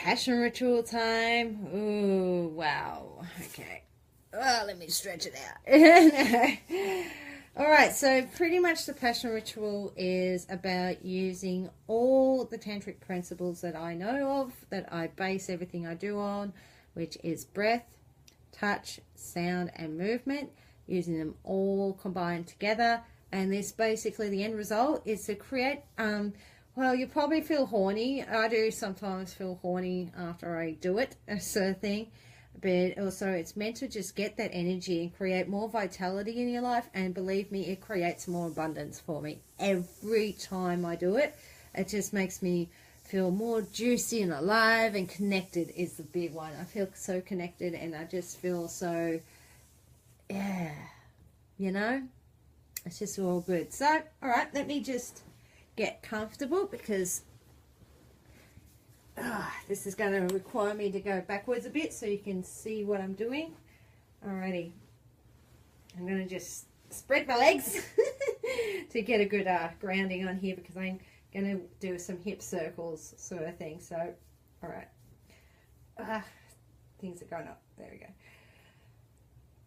passion ritual time. Ooh, wow. Okay. Oh, let me stretch it out. All right, so pretty much the passion ritual is about using all the tantric principles that I know of, that I base everything I do on, which is breath, touch, sound, and movement, using them all combined together. And this basically, the end result is to create, well, you probably feel horny. I do sometimes feel horny after I do it, sort of thing. But also it's meant to just get that energy and create more vitality in your life. And believe me, it creates more abundance for me. Every time I do it, it just makes me feel more juicy and alive, and connected is the big one. I feel so connected, and I just feel so, yeah, you know, it's just all good. So, all right, let me just get comfortable, because this is going to require me to go backwards a bit so you can see what I'm doing. Alrighty. I'm going to just spread my legs to get a good grounding on here, because I'm going to do some hip circles sort of thing. So, alright. Things are going up. There we go.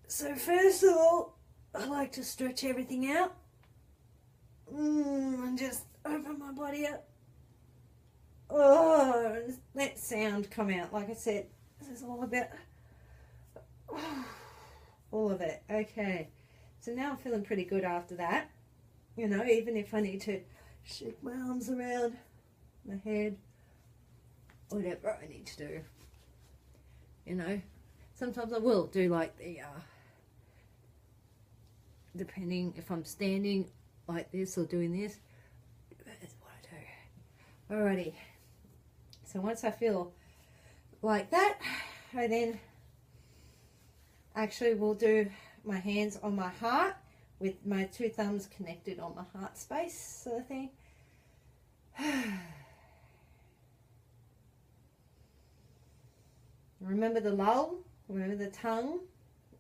So first of all, I like to stretch everything out. And just open my body up. Oh, let sound come out. Like I said, this is all about all of it. Okay, so now I'm feeling pretty good after that. You know, even if I need to shake my arms around my head, whatever I need to do. You know, sometimes I will do like the depending if I'm standing like this or doing this. That's what I do. Alrighty. So once I feel like that, I then actually will do my hands on my heart with my two thumbs connected on my heart space, sort of thing. Remember the lull, remember the tongue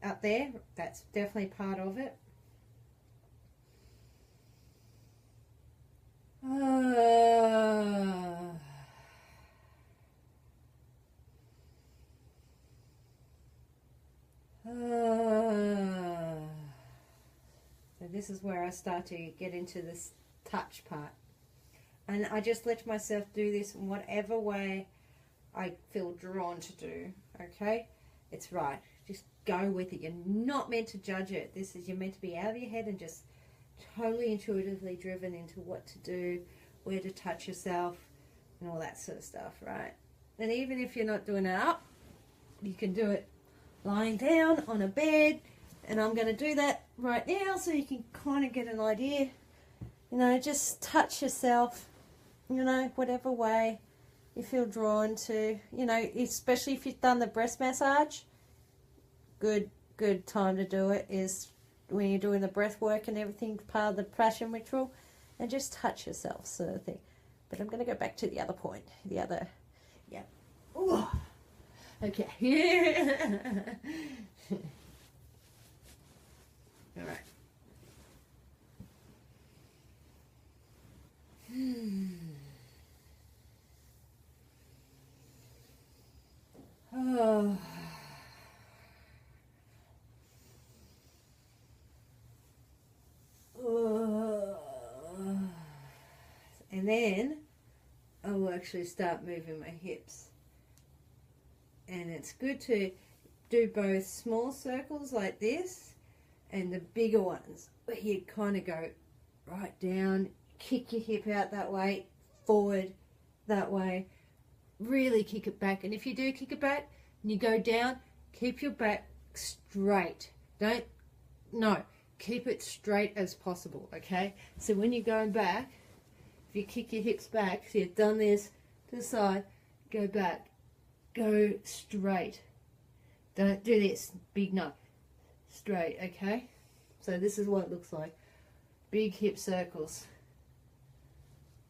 up there, that's definitely part of it. So this is where I start to get into this touch part. And I just let myself do this in whatever way I feel drawn to do, okay? It's right. Just go with it. You're not meant to judge it. This is, you're meant to be out of your head and just totally intuitively driven into what to do, where to touch yourself, and all that sort of stuff, right? And even if you're not doing it up, you can do it lying down on a bed, and I'm going to do that right now so you can kind of get an idea. You know, just touch yourself, you know, whatever way you feel drawn to, you know, especially if you've done the breast massage. Good time to do it is when you're doing the breath work and everything, part of the passion ritual, and just touch yourself, sort of thing. But I'm going to go back to the other point, the other, yeah. Ooh. Okay. All right. Oh. And then I will actually start moving my hips. And it's good to do both small circles like this and the bigger ones, where you kind of go right down, kick your hip out that way, forward that way, really kick it back. And if you do kick it back and you go down, keep your back straight. Keep it straight as possible, okay? So when you're going back, if you kick your hips back, so you've done this to the side, go back, go straight. Don't do this, big no, straight, okay? So this is what it looks like. Big hip circles.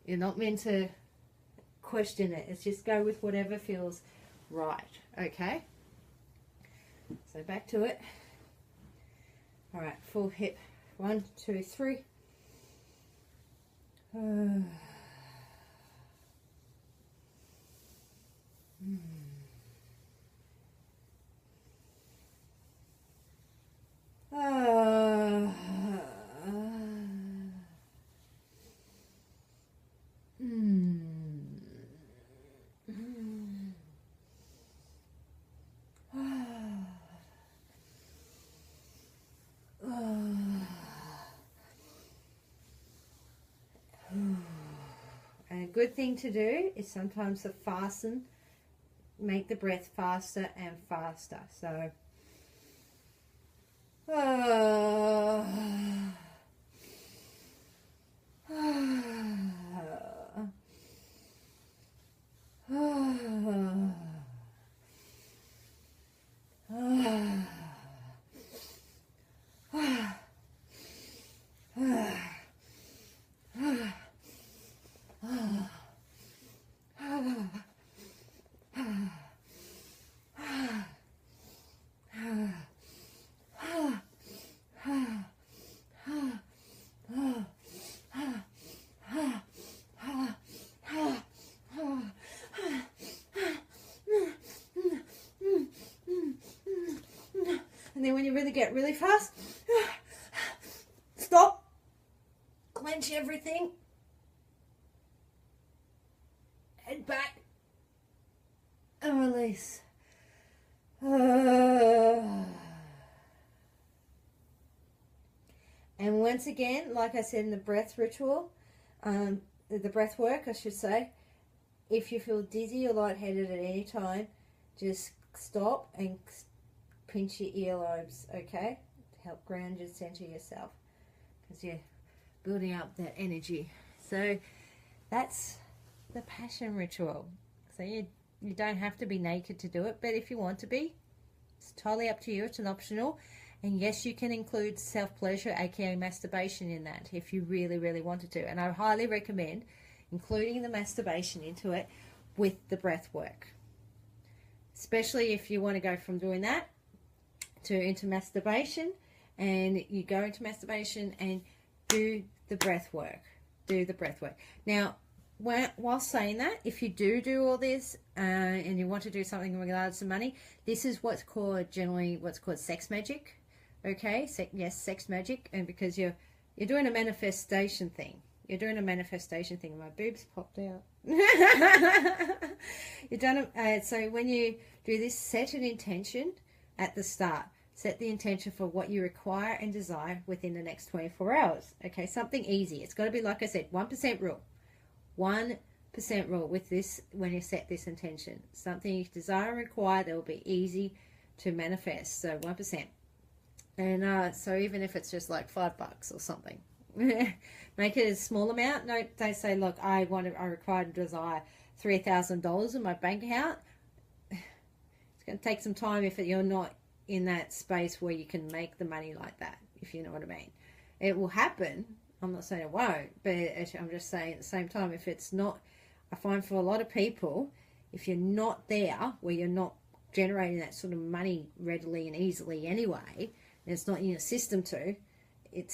You're not meant to question it. It's just go with whatever feels right, okay? So back to it. All right, full hip. 1, 2, 3. good thing to do is sometimes to fasten, make the breath faster and faster. So, and then when you really get really fast, stop, clench everything, head back, and release. And once again, like I said in the breath ritual, the breath work, I should say, if you feel dizzy or lightheaded at any time, just stop and pinch your earlobes, okay? To help ground and center yourself, because you're building up that energy. So that's the passion ritual. So you don't have to be naked to do it, but if you want to be, it's totally up to you. It's an optional. And yes, you can include self-pleasure, aka masturbation, in that if you really, really wanted to. And I highly recommend including the masturbation into it with the breath work. Especially if you want to go from doing that into masturbation, and you go into masturbation and do the breath work. Do the breath work. Now, while saying that, if you do all this and you want to do something in regards to money, this is what's called sex magic. Okay, yes, sex magic, and because you're doing a manifestation thing. You're doing a manifestation thing. My boobs popped out. You've done it. So when you do this, set an intention at the start. Set the intention for what you require and desire within the next 24 hours. Okay, something easy. It's got to be, like I said, 1% rule. 1% rule with this when you set this intention. Something you desire and require that will be easy to manifest. So 1%. And so even if it's just like $5 or something, make it a small amount. Don't say, look, I require and desire $3,000 in my bank account. It's going to take some time if you're not in that space where you can make the money like that, if you know what I mean. It will happen. I'm not saying it won't, but I'm just saying at the same time, if it's not, I find for a lot of people, if you're not there where you're not generating that sort of money readily and easily anyway, and it's not in your system it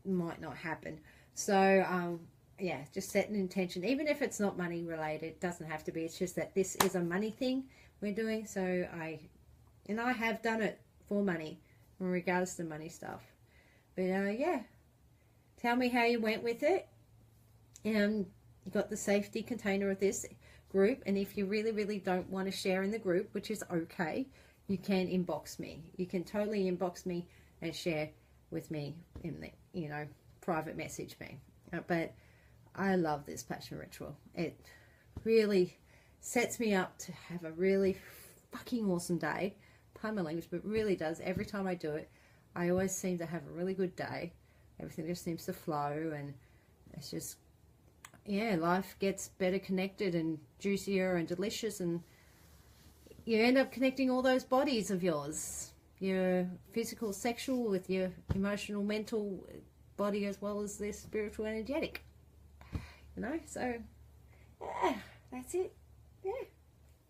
might not happen. So yeah, just set an intention, even if it's not money related. It doesn't have to be. It's just that this is a money thing we're doing. So I have done it for money in regards to money stuff. But yeah, tell me how you went with it. You got the safety container of this group, and if you really, really don't want to share in the group, which is okay, you can inbox me. You can totally inbox me and share with me in the, private message me. But I love this passion ritual. It really sets me up to have a really fucking awesome day. Pardon my language, but really does. Every time I do it, I always seem to have a really good day. Everything just seems to flow, and it's just, yeah, life gets better connected and juicier and delicious, and you end up connecting all those bodies of yours, your physical, sexual, with your emotional, mental body, as well as the spiritual, energetic. So yeah, that's it. Yeah,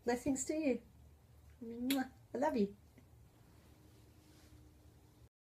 blessings to you. I love you.